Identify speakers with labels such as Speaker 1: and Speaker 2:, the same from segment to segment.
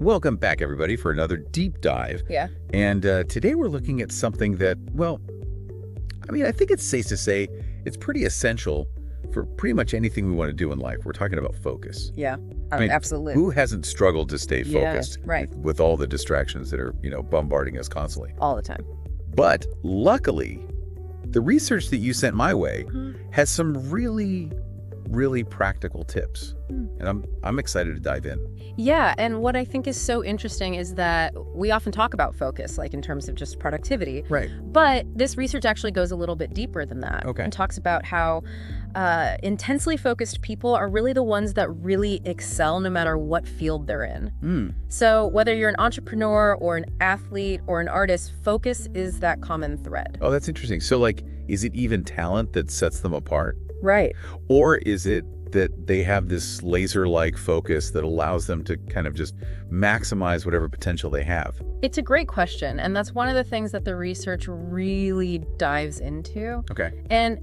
Speaker 1: Welcome back, everybody, for another deep dive.
Speaker 2: Yeah.
Speaker 1: And today we're looking at something that, well, I mean, I think it's safe to say it's pretty essential for pretty much anything we want to do in life. We're talking about focus.
Speaker 2: Yeah,
Speaker 1: I mean,
Speaker 2: absolutely.
Speaker 1: Who hasn't struggled to stay focused
Speaker 2: right.
Speaker 1: with all the distractions that are, bombarding us constantly?
Speaker 2: All the time.
Speaker 1: But luckily, the research that you sent my way has some really practical tips. And I'm excited to dive in.
Speaker 2: Yeah, and what I think is so interesting is that we often talk about focus, like in terms of just productivity.
Speaker 1: Right.
Speaker 2: But this research actually goes a little bit deeper than that.
Speaker 1: Okay.
Speaker 2: And talks about how intensely focused people are really the ones that really excel no matter what field they're in. So whether you're an entrepreneur or an athlete or an artist, focus is that common thread.
Speaker 1: Oh, that's interesting. So, is it even talent that sets them apart?
Speaker 2: Right.
Speaker 1: Or is it that they have this laser-like focus that allows them to kind of just maximize whatever potential they have?
Speaker 2: It's a great question, and that's one of the things that the research really dives into.
Speaker 1: Okay.
Speaker 2: And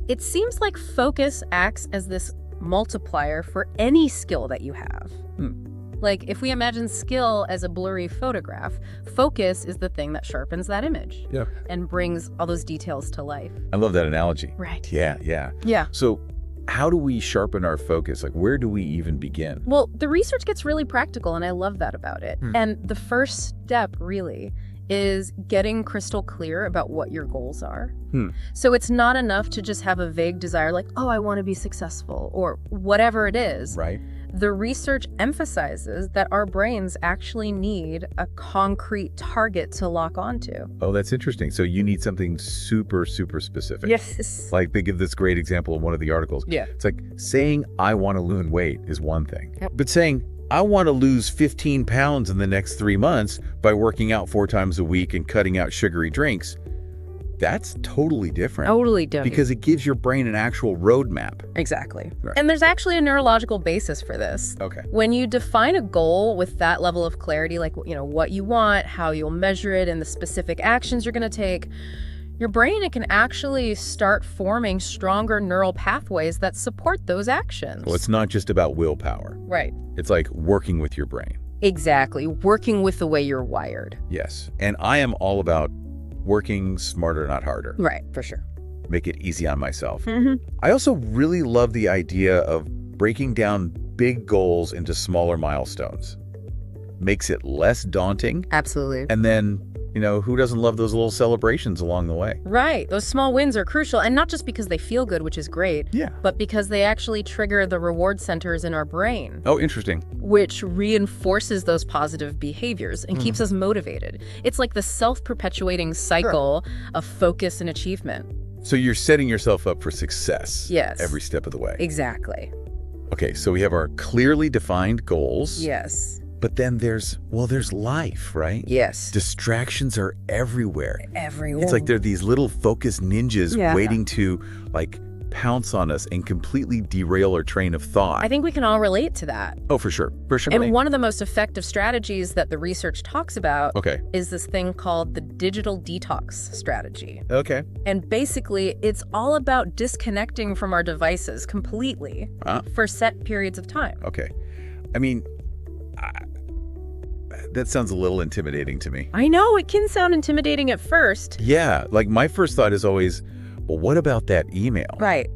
Speaker 2: it seems like focus acts as this multiplier for any skill that you have. Like, if we imagine skill as a blurry photograph, focus is the thing that sharpens that image and brings all those details to life.
Speaker 1: I love that analogy.
Speaker 2: Right.
Speaker 1: Yeah. So how do we sharpen our focus? Like, where do we even begin?
Speaker 2: Well, the research gets really practical, and I love that about it. And the first step, really, is getting crystal clear about what your goals are. So it's not enough to just have a vague desire like, oh, I want to be successful, or whatever it is.
Speaker 1: Right.
Speaker 2: The research emphasizes that our brains actually need a concrete target to lock onto.
Speaker 1: Oh, that's interesting. So you need something super specific.
Speaker 2: Yes.
Speaker 1: Like, they give this great example in one of the articles.
Speaker 2: Yeah.
Speaker 1: It's like saying, I want to lose weight is one thing.
Speaker 2: Yep.
Speaker 1: But saying, I want to lose 15 pounds in the next 3 months by working out 4 times a week and cutting out sugary drinks, that's totally different.
Speaker 2: Totally different.
Speaker 1: Because it gives your brain an actual roadmap.
Speaker 2: Exactly.
Speaker 1: Right.
Speaker 2: And there's actually a neurological basis for this.
Speaker 1: Okay.
Speaker 2: When you define a goal with that level of clarity, like, what you want, how you'll measure it, and the specific actions you're going to take, your brain, it can actually start forming stronger neural pathways that support those actions.
Speaker 1: Well, it's not just about willpower.
Speaker 2: Right.
Speaker 1: It's like working with your brain.
Speaker 2: Exactly. Working with the way you're wired.
Speaker 1: Yes. And I am all about working smarter, not harder.
Speaker 2: Right, for sure.
Speaker 1: Make it easy on myself. I also really love the idea of breaking down big goals into smaller milestones. Makes it less daunting.
Speaker 2: Absolutely.
Speaker 1: And then, who doesn't love those little celebrations along the way?
Speaker 2: Right. Those small wins are crucial, and not just because they feel good, which is great, but because they actually trigger the reward centers in our brain.
Speaker 1: Oh, interesting.
Speaker 2: Which reinforces those positive behaviors and keeps us motivated. It's like the self-perpetuating cycle of focus and achievement.
Speaker 1: So you're setting yourself up for success every step of the way.
Speaker 2: Exactly.
Speaker 1: Okay, so we have our clearly defined goals.
Speaker 2: Yes.
Speaker 1: But then there's life, right?
Speaker 2: Yes.
Speaker 1: Distractions are everywhere.
Speaker 2: Everywhere.
Speaker 1: It's like they're these little focus ninjas waiting to, pounce on us and completely derail our train of thought.
Speaker 2: I think we can all relate to that.
Speaker 1: Oh, for sure.
Speaker 2: And one of the most effective strategies that the research talks about is this thing called the digital detox strategy.
Speaker 1: Okay.
Speaker 2: And basically, it's all about disconnecting from our devices completely for set periods of time.
Speaker 1: Okay. I mean, that sounds a little intimidating to me.
Speaker 2: I know, it can sound intimidating at first.
Speaker 1: Yeah, my first thought is always, well, what about that email?
Speaker 2: Right.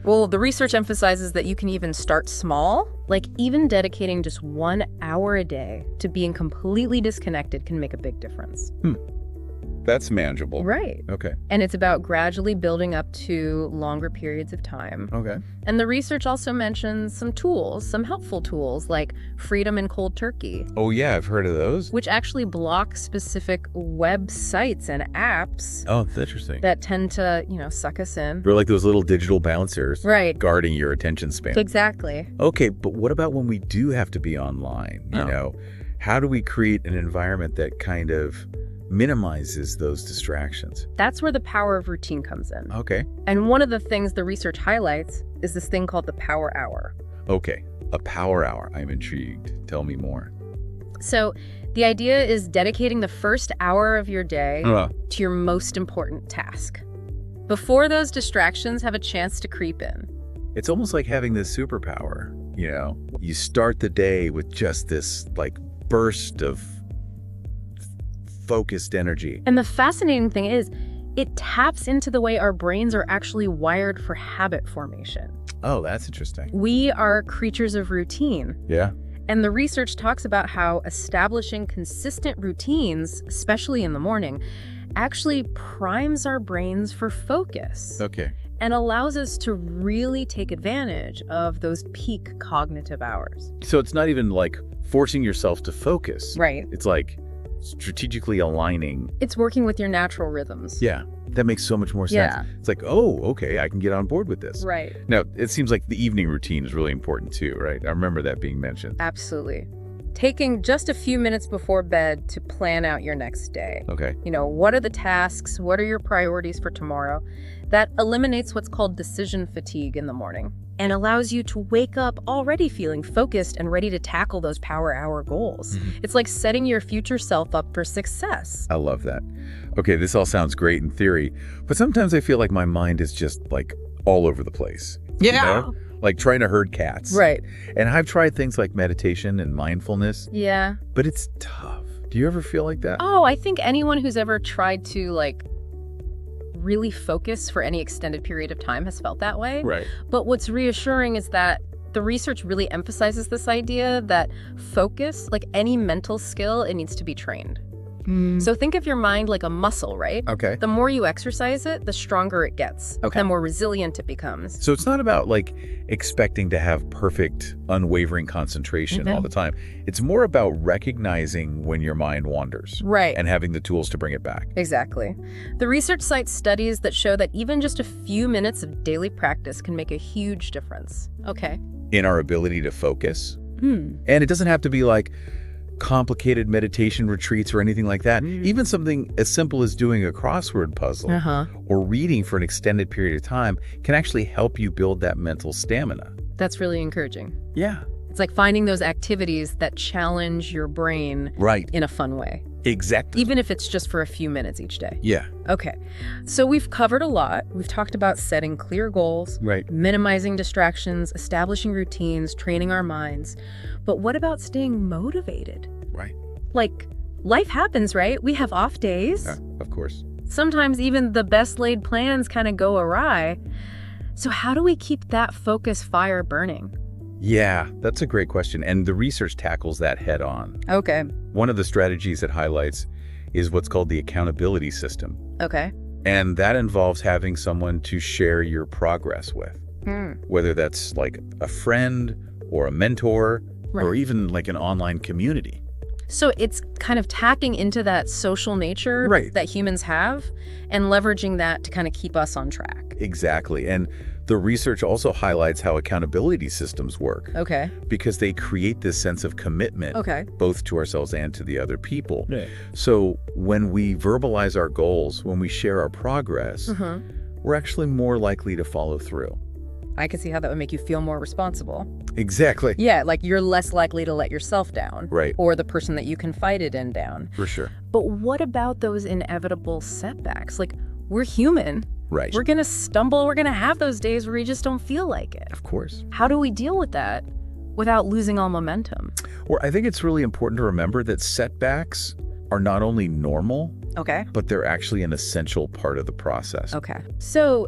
Speaker 2: Well, the research emphasizes that you can even start small. Like, even dedicating just 1 hour a day to being completely disconnected can make a big difference.
Speaker 1: That's manageable.
Speaker 2: Right.
Speaker 1: Okay.
Speaker 2: And it's about gradually building up to longer periods of time.
Speaker 1: Okay.
Speaker 2: And the research also mentions some tools, some helpful tools like freedom and cold turkey.
Speaker 1: Oh, yeah, I've heard of those.
Speaker 2: Which actually block specific websites and apps.
Speaker 1: Oh, that's interesting.
Speaker 2: That tend to, suck us in.
Speaker 1: They're like those little digital bouncers.
Speaker 2: Right.
Speaker 1: Guarding your attention span.
Speaker 2: Exactly.
Speaker 1: Okay, but what about when we do have to be online? How do we create an environment that kind of minimizes those distractions?
Speaker 2: That's where the power of routine comes in.
Speaker 1: Okay.
Speaker 2: And one of the things the research highlights is this thing called the power hour.
Speaker 1: Okay, a power hour. I'm intrigued. Tell me more.
Speaker 2: So the idea is dedicating the first hour of your day to your most important task, before those distractions have a chance to creep in.
Speaker 1: It's almost like having this superpower, you start the day with just this burst of focused energy.
Speaker 2: And the fascinating thing is, it taps into the way our brains are actually wired for habit formation.
Speaker 1: Oh, that's interesting.
Speaker 2: We are creatures of routine.
Speaker 1: Yeah.
Speaker 2: And the research talks about how establishing consistent routines, especially in the morning, actually primes our brains for focus.
Speaker 1: Okay.
Speaker 2: And allows us to really take advantage of those peak cognitive hours.
Speaker 1: So it's not even like forcing yourself to focus.
Speaker 2: Right.
Speaker 1: It's like strategically aligning.
Speaker 2: It's working with your natural rhythms.
Speaker 1: Yeah. That makes so much more sense.
Speaker 2: Yeah.
Speaker 1: It's like, oh, okay, I can get on board with this.
Speaker 2: Right.
Speaker 1: Now, it seems like the evening routine is really important too, right? I remember that being mentioned.
Speaker 2: Absolutely. Taking just a few minutes before bed to plan out your next day.
Speaker 1: Okay.
Speaker 2: What are the tasks? What are your priorities for tomorrow? That eliminates what's called decision fatigue in the morning and allows you to wake up already feeling focused and ready to tackle those power hour goals. It's like setting your future self up for success.
Speaker 1: I love that. Okay, this all sounds great in theory, but sometimes I feel like my mind is just like all over the place.
Speaker 2: Yeah.
Speaker 1: Like trying to herd cats.
Speaker 2: Right.
Speaker 1: And I've tried things like meditation and mindfulness.
Speaker 2: Yeah.
Speaker 1: But it's tough. Do you ever feel like that?
Speaker 2: Oh, I think anyone who's ever tried to really focus for any extended period of time has felt that way.
Speaker 1: Right.
Speaker 2: But what's reassuring is that the research really emphasizes this idea that focus, like any mental skill, it needs to be trained. So think of your mind like a muscle, right?
Speaker 1: Okay.
Speaker 2: The more you exercise it, the stronger it gets.
Speaker 1: Okay.
Speaker 2: The more resilient it becomes.
Speaker 1: So it's not about expecting to have perfect, unwavering concentration all the time. It's more about recognizing when your mind wanders.
Speaker 2: Right.
Speaker 1: And having the tools to bring it back.
Speaker 2: Exactly. The research cites studies that show that even just a few minutes of daily practice can make a huge difference. Okay.
Speaker 1: In our ability to focus. And it doesn't have to be complicated meditation retreats or anything like that. Even something as simple as doing a crossword puzzle or reading for an extended period of time can actually help you build that mental stamina.
Speaker 2: That's really encouraging.
Speaker 1: Yeah.
Speaker 2: It's like finding those activities that challenge your brain in a fun way.
Speaker 1: Exactly.
Speaker 2: Even if it's just for a few minutes each day.
Speaker 1: Yeah.
Speaker 2: Okay. So we've covered a lot. We've talked about setting clear goals, minimizing distractions, establishing routines, training our minds. But what about staying motivated?
Speaker 1: Right.
Speaker 2: Life happens, right? We have off days.
Speaker 1: Yeah, of course.
Speaker 2: Sometimes even the best laid plans kind of go awry. So how do we keep that focus fire burning?
Speaker 1: Yeah, that's a great question. And the research tackles that head on.
Speaker 2: Okay.
Speaker 1: One of the strategies it highlights is what's called the accountability system.
Speaker 2: Okay.
Speaker 1: And that involves having someone to share your progress with, whether that's a friend or a mentor or even an online community.
Speaker 2: So it's kind of tapping into that social nature that humans have and leveraging that to kind of keep us on track.
Speaker 1: Exactly. And the research also highlights how accountability systems work.
Speaker 2: Okay.
Speaker 1: Because they create this sense of commitment, both to ourselves and to the other people.
Speaker 3: Yeah.
Speaker 1: So when we verbalize our goals, when we share our progress, we're actually more likely to follow through.
Speaker 2: I can see how that would make you feel more responsible.
Speaker 1: Exactly.
Speaker 2: Yeah, you're less likely to let yourself down.
Speaker 1: Right.
Speaker 2: Or the person that you confided in down.
Speaker 1: For sure.
Speaker 2: But what about those inevitable setbacks? We're human.
Speaker 1: Right.
Speaker 2: We're going to stumble. We're going to have those days where we just don't feel like it.
Speaker 1: Of course.
Speaker 2: How do we deal with that without losing all momentum?
Speaker 1: Well, I think it's really important to remember that setbacks are not only normal, but they're actually an essential part of the process.
Speaker 2: Okay. So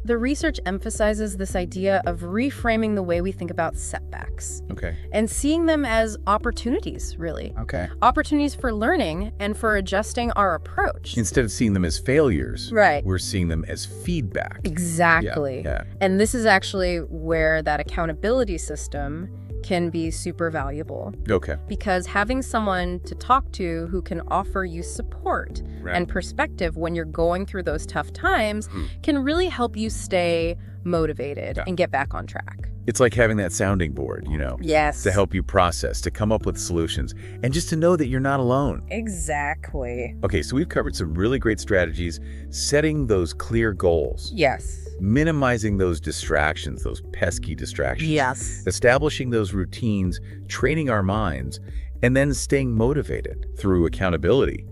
Speaker 2: the research emphasizes this idea of reframing the way we think about setbacks.
Speaker 1: Okay.
Speaker 2: And seeing them as opportunities, really.
Speaker 1: Okay.
Speaker 2: Opportunities for learning and for adjusting our approach.
Speaker 1: Instead of seeing them as failures, we're seeing them as feedback.
Speaker 2: Exactly.
Speaker 1: Yeah.
Speaker 2: And this is actually where that accountability system can be super valuable.
Speaker 1: Okay.
Speaker 2: Because having someone to talk to who can offer you support and perspective when you're going through those tough times can really help you stay motivated and get back on track.
Speaker 1: It's like having that sounding board,
Speaker 2: Yes.
Speaker 1: to help you process, to come up with solutions, and just to know that you're not alone.
Speaker 2: Exactly.
Speaker 1: Okay, so we've covered some really great strategies, setting those clear goals.
Speaker 2: Yes.
Speaker 1: Minimizing those distractions, those pesky distractions.
Speaker 2: Yes.
Speaker 1: Establishing those routines, training our minds, and then staying motivated through accountability.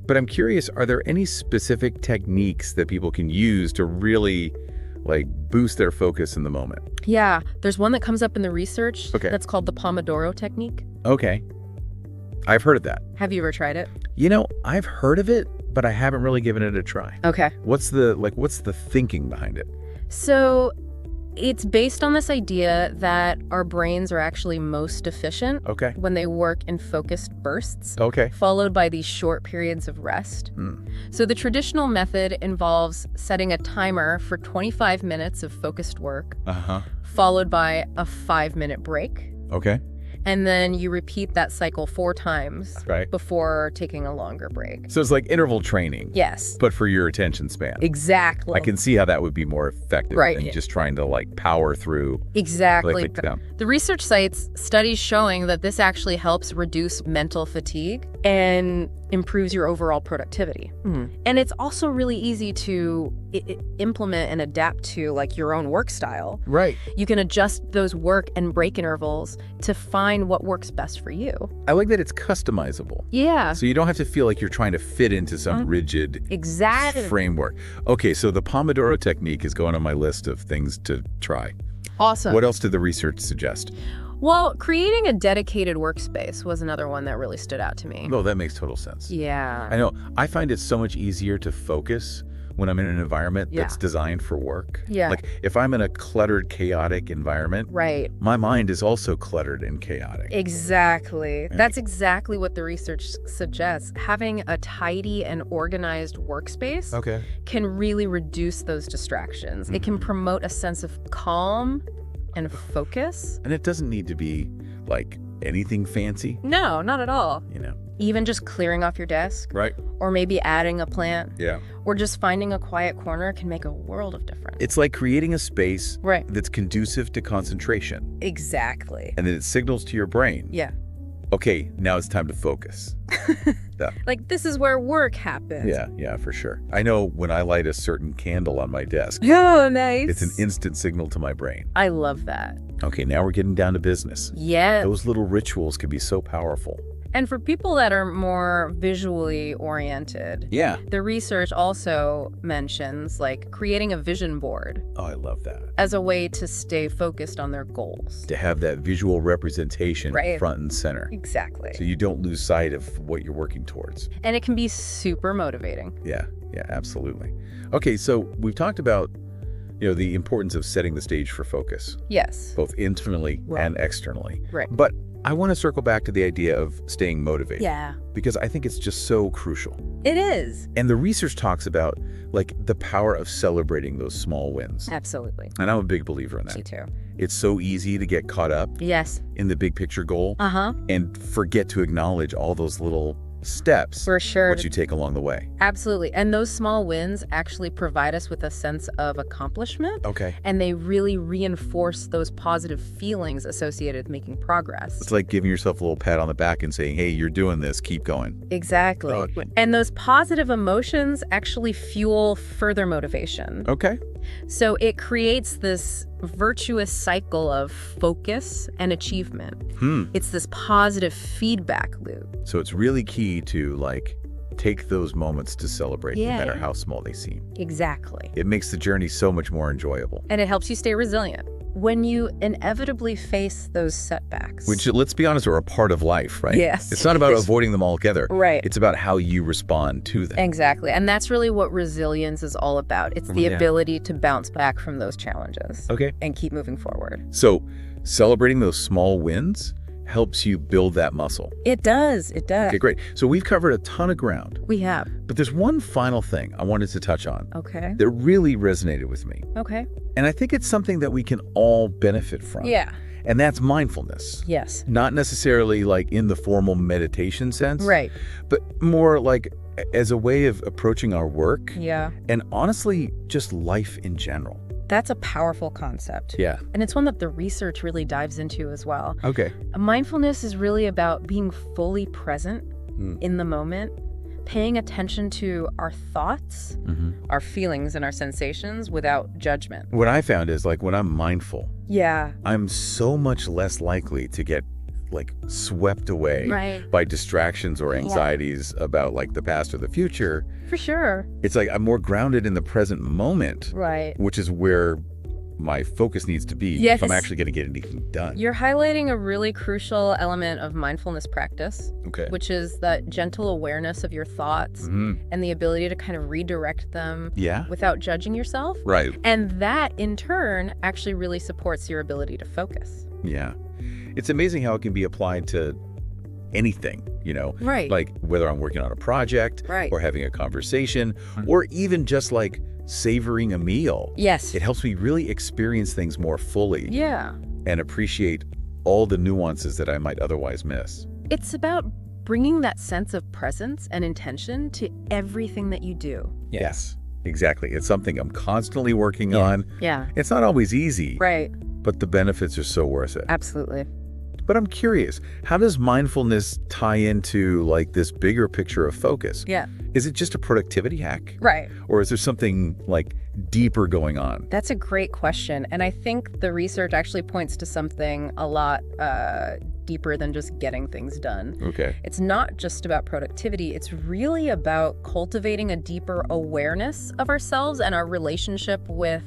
Speaker 1: But I'm curious, are there any specific techniques that people can use to really boost their focus in the moment?
Speaker 2: Yeah, there's one that comes up in the research that's called the Pomodoro technique.
Speaker 1: Okay. I've heard of that.
Speaker 2: Have you ever tried it?
Speaker 1: I've heard of it, but I haven't really given it a try.
Speaker 2: Okay.
Speaker 1: What's the thinking behind it?
Speaker 2: So it's based on this idea that our brains are actually most efficient when they work in focused bursts, followed by these short periods of rest. So the traditional method involves setting a timer for 25 minutes of focused work, followed by a 5-minute break.
Speaker 1: Okay.
Speaker 2: And then you repeat that cycle 4 times before taking a longer break.
Speaker 1: So it's like interval training.
Speaker 2: Yes.
Speaker 1: But for your attention span.
Speaker 2: Exactly.
Speaker 1: I can see how that would be more effective than just trying to power through.
Speaker 2: Exactly. The research cites studies showing that this actually helps reduce mental fatigue and improves your overall productivity. And it's also really easy to implement and adapt to your own work style.
Speaker 1: Right.
Speaker 2: You can adjust those work and break intervals to find what works best for you.
Speaker 1: I like that it's customizable.
Speaker 2: Yeah.
Speaker 1: So you don't have to feel like you're trying to fit into some rigid framework. Okay, so the Pomodoro technique is going on my list of things to try.
Speaker 2: Awesome.
Speaker 1: What else did the research suggest?
Speaker 2: Well, creating a dedicated workspace was another one that really stood out to me.
Speaker 1: Oh, that makes total sense.
Speaker 2: Yeah.
Speaker 1: I know. I find it so much easier to focus when I'm in an environment that's designed for work.
Speaker 2: Yeah.
Speaker 1: Like if I'm in a cluttered, chaotic environment, my mind is also cluttered and chaotic.
Speaker 2: Exactly. That's exactly what the research suggests. Having a tidy and organized workspace can really reduce those distractions. It can promote a sense of calm and focus.
Speaker 1: And it doesn't need to be anything fancy.
Speaker 2: No, not at all. Even just clearing off your desk.
Speaker 1: Right.
Speaker 2: Or maybe adding a plant.
Speaker 1: Yeah.
Speaker 2: Or just finding a quiet corner can make a world of difference.
Speaker 1: It's like creating a space that's conducive to concentration.
Speaker 2: Exactly.
Speaker 1: And then it signals to your brain.
Speaker 2: Yeah.
Speaker 1: Okay, now it's time to focus.
Speaker 2: This is where work happens.
Speaker 1: Yeah, for sure. I know when I light a certain candle on my desk.
Speaker 2: Oh, nice.
Speaker 1: It's an instant signal to my brain.
Speaker 2: I love that.
Speaker 1: Okay, now we're getting down to business.
Speaker 2: Yeah.
Speaker 1: Those little rituals can be so powerful.
Speaker 2: And for people that are more visually oriented, the research also mentions creating a vision board.
Speaker 1: Oh, I love that.
Speaker 2: As a way to stay focused on their goals.
Speaker 1: To have that visual representation front and center.
Speaker 2: Exactly.
Speaker 1: So you don't lose sight of what you're working towards.
Speaker 2: And it can be super motivating.
Speaker 1: Yeah, absolutely. Okay, so we've talked about the importance of setting the stage for focus.
Speaker 2: Yes.
Speaker 1: Both internally and externally.
Speaker 2: Right.
Speaker 1: But I want to circle back to the idea of staying motivated.
Speaker 2: Yeah.
Speaker 1: Because I think it's just so crucial.
Speaker 2: It is.
Speaker 1: And the research talks about the power of celebrating those small wins.
Speaker 2: Absolutely.
Speaker 1: And I'm a big believer in that.
Speaker 2: Me too.
Speaker 1: It's so easy to get caught up in the big picture goal and forget to acknowledge all those little steps
Speaker 2: for sure
Speaker 1: what you take along the way.
Speaker 2: Absolutely. And those small wins actually provide us with a sense of accomplishment. And they really reinforce those positive feelings associated with making progress.
Speaker 1: It's like giving yourself a little pat on the back and saying, hey, you're doing this, keep going.
Speaker 2: Exactly. And those positive emotions actually fuel further motivation. So it creates this virtuous cycle of focus and achievement. It's this positive feedback loop.
Speaker 1: So it's really key to take those moments to celebrate, no matter how small they seem.
Speaker 2: Exactly.
Speaker 1: It makes the journey so much more enjoyable.
Speaker 2: And it helps you stay resilient when you inevitably face those setbacks.
Speaker 1: Which, let's be honest, are a part of life, right?
Speaker 2: Yes.
Speaker 1: It's not about avoiding them altogether.
Speaker 2: Right.
Speaker 1: It's about how you respond to them.
Speaker 2: Exactly. And that's really what resilience is all about. It's the ability to bounce back from those challenges. And keep moving forward.
Speaker 1: So celebrating those small wins helps you build that muscle.
Speaker 2: It does. It does.
Speaker 1: Okay, great. So we've covered a ton of ground.
Speaker 2: We have.
Speaker 1: But there's one final thing I wanted to touch on.
Speaker 2: Okay.
Speaker 1: That really resonated with me.
Speaker 2: Okay.
Speaker 1: And I think it's something that we can all benefit from.
Speaker 2: Yeah.
Speaker 1: And that's mindfulness.
Speaker 2: Yes.
Speaker 1: Not necessarily in the formal meditation sense.
Speaker 2: Right.
Speaker 1: But more as a way of approaching our work.
Speaker 2: Yeah.
Speaker 1: And honestly, just life in general.
Speaker 2: That's a powerful concept.
Speaker 1: Yeah.
Speaker 2: And it's one that the research really dives into as well.
Speaker 1: Okay.
Speaker 2: Mindfulness is really about being fully present in the moment, paying attention to our thoughts, our feelings, and our sensations without judgment.
Speaker 1: What I found is when I'm mindful, I'm so much less likely to get swept away by distractions or anxieties about the past or the future.
Speaker 2: For sure.
Speaker 1: It's I'm more grounded in the present moment.
Speaker 2: Right.
Speaker 1: Which is where my focus needs to be
Speaker 2: Yes.
Speaker 1: if I'm actually going to get anything done.
Speaker 2: You're highlighting a really crucial element of mindfulness practice,
Speaker 1: Okay.
Speaker 2: which is that gentle awareness of your thoughts and the ability to kind of redirect them without judging yourself.
Speaker 1: Right.
Speaker 2: And that, in turn, actually really supports your ability to focus.
Speaker 1: Yeah. It's amazing how it can be applied to anything,
Speaker 2: Right.
Speaker 1: like whether I'm working on a project or having a conversation or even just like savoring a meal.
Speaker 2: Yes.
Speaker 1: It helps me really experience things more fully and appreciate all the nuances that I might otherwise miss.
Speaker 2: It's about bringing that sense of presence and intention to everything that you do.
Speaker 1: Yes, exactly. It's something I'm constantly working on.
Speaker 2: Yeah.
Speaker 1: It's not always easy,
Speaker 2: Right.
Speaker 1: but the benefits are so worth it.
Speaker 2: Absolutely.
Speaker 1: But I'm curious, how does mindfulness tie into like this bigger picture of focus?
Speaker 2: Yeah.
Speaker 1: Is it just a productivity hack?
Speaker 2: Right.
Speaker 1: Or is there something like deeper going on?
Speaker 2: That's a great question. And I think the research actually points to something a lot deeper than just getting things done.
Speaker 1: Okay.
Speaker 2: It's not just about productivity. It's really about cultivating a deeper awareness of ourselves and our relationship with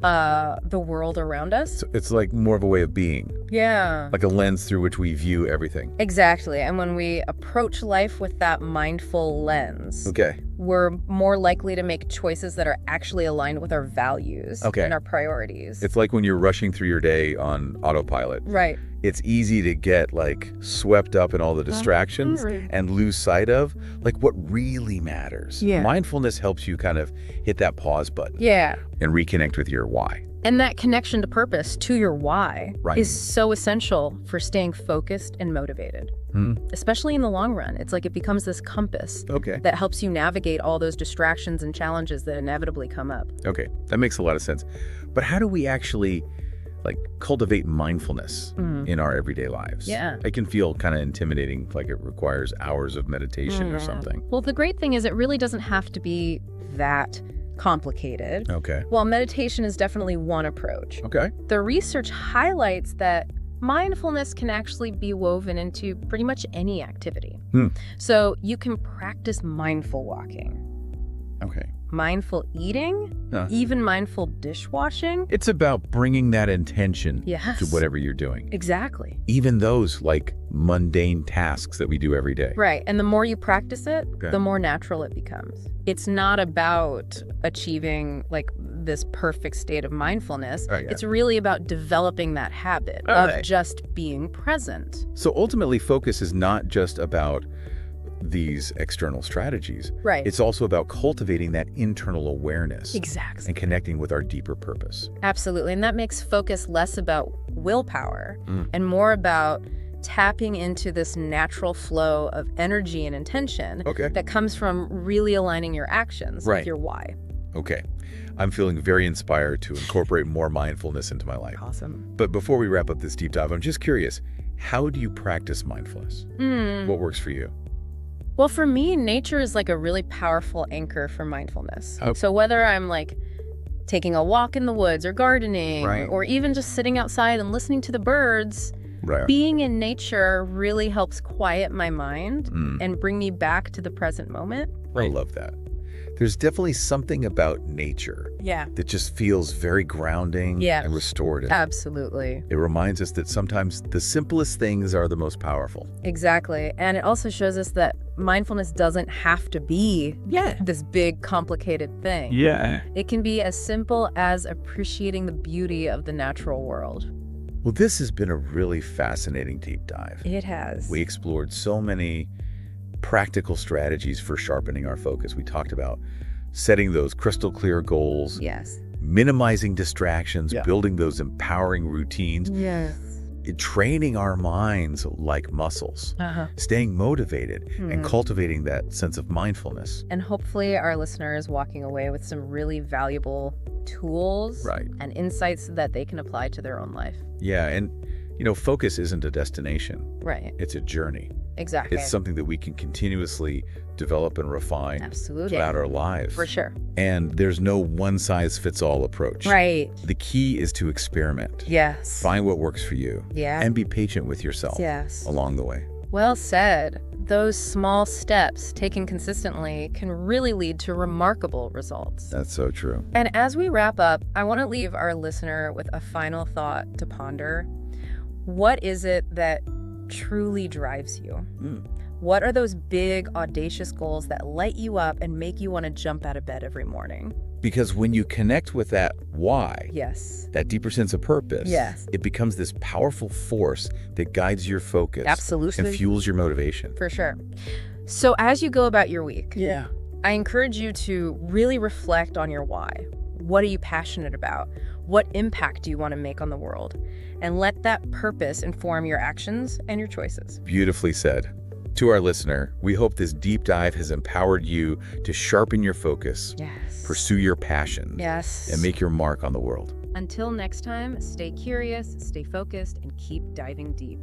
Speaker 2: the world around us.
Speaker 1: So it's like more of a way of being,
Speaker 2: Yeah.
Speaker 1: like a lens through which we view everything.
Speaker 2: Exactly. And when we approach life with that mindful lens,
Speaker 1: Okay.
Speaker 2: we're more likely to make choices that are actually aligned with our values and our priorities.
Speaker 1: It's like when you're rushing through your day on autopilot.
Speaker 2: Right.
Speaker 1: It's easy to get like swept up in all the distractions and lose sight of like what really matters.
Speaker 2: Yeah.
Speaker 1: Mindfulness helps you kind of hit that pause button
Speaker 2: Yeah.
Speaker 1: and reconnect with your why.
Speaker 2: And that connection to purpose, to your why,
Speaker 1: Right.
Speaker 2: is so essential for staying focused and motivated, especially in the long run. It's like it becomes this compass that helps you navigate all those distractions and challenges that inevitably come up.
Speaker 1: Okay, that makes a lot of sense. But how do we actually like cultivate mindfulness in our everyday lives?
Speaker 2: Yeah.
Speaker 1: It can feel kind of intimidating, like it requires hours of meditation or something.
Speaker 2: Well, the great thing is it really doesn't have to be that complicated.
Speaker 1: Okay.
Speaker 2: While meditation is definitely one approach,
Speaker 1: Okay.
Speaker 2: the research highlights that mindfulness can actually be woven into pretty much any activity. So you can practice mindful walking,
Speaker 1: Okay.
Speaker 2: mindful eating, even mindful dishwashing.
Speaker 1: It's about bringing that intention
Speaker 2: Yes.
Speaker 1: to whatever you're doing.
Speaker 2: Exactly.
Speaker 1: Even those like mundane tasks that we do every day.
Speaker 2: Right. And the more you practice it, the more natural it becomes. It's not about achieving like this perfect state of mindfulness. It's really about developing that habit of just being present.
Speaker 1: So ultimately, focus is not just about these external strategies.
Speaker 2: Right.
Speaker 1: It's also about cultivating that internal awareness.
Speaker 2: Exactly.
Speaker 1: And connecting with our deeper purpose.
Speaker 2: Absolutely. And that makes focus less about willpower and more about tapping into this natural flow of energy and intention that comes from really aligning your actions with your why.
Speaker 1: Okay. I'm feeling very inspired to incorporate more mindfulness into my life.
Speaker 2: Awesome.
Speaker 1: But before we wrap up this deep dive, I'm just curious, how do you practice mindfulness? What works for you?
Speaker 2: Well, for me, nature is like a really powerful anchor for mindfulness. So whether I'm like taking a walk in the woods or gardening or even just sitting outside and listening to the birds, being in nature really helps quiet my mind and bring me back to the present moment.
Speaker 1: I love that. There's definitely something about nature that just feels very grounding and restorative.
Speaker 2: Absolutely.
Speaker 1: It reminds us that sometimes the simplest things are the most powerful.
Speaker 2: Exactly. And it also shows us that mindfulness doesn't have to be this big, complicated thing. It can be as simple as appreciating the beauty of the natural world.
Speaker 1: Well, this has been a really fascinating deep dive.
Speaker 2: It has.
Speaker 1: We explored so many practical strategies for sharpening our focus. We talked about setting those crystal clear goals, minimizing distractions, building those empowering routines, training our minds like muscles, staying motivated, and cultivating that sense of mindfulness.
Speaker 2: And hopefully our listeners walking away with some really valuable tools and insights that they can apply to their own life.
Speaker 1: Yeah, and focus isn't a destination. It's a journey.
Speaker 2: Exactly.
Speaker 1: It's something that we can continuously develop and refine throughout our lives.
Speaker 2: For sure.
Speaker 1: And there's no one-size-fits-all approach. The key is to experiment. Find what works for you. And be patient with yourself along the way.
Speaker 2: Well said. those small steps taken consistently can really lead to remarkable results.
Speaker 1: That's so true.
Speaker 2: And as we wrap up, I want to leave our listener with a final thought to ponder. What is it that truly drives you? What are those big, audacious goals that light you up and make you want to jump out of bed every morning?
Speaker 1: Because when you connect with that why,
Speaker 2: Yes.
Speaker 1: that deeper sense of purpose,
Speaker 2: Yes.
Speaker 1: it becomes this powerful force that guides your focus.
Speaker 2: Absolutely.
Speaker 1: And fuels your motivation.
Speaker 2: For sure. So as you go about your week, I encourage you to really reflect on your why. What are you passionate about? What impact do you want to make on the world? And let that purpose inform your actions and your choices.
Speaker 1: Beautifully said. To our listener, we hope this deep dive has empowered you to sharpen your focus,
Speaker 2: Yes.
Speaker 1: pursue your passion,
Speaker 2: Yes.
Speaker 1: and make your mark on the world.
Speaker 2: Until next time, stay curious, stay focused, and keep diving deep.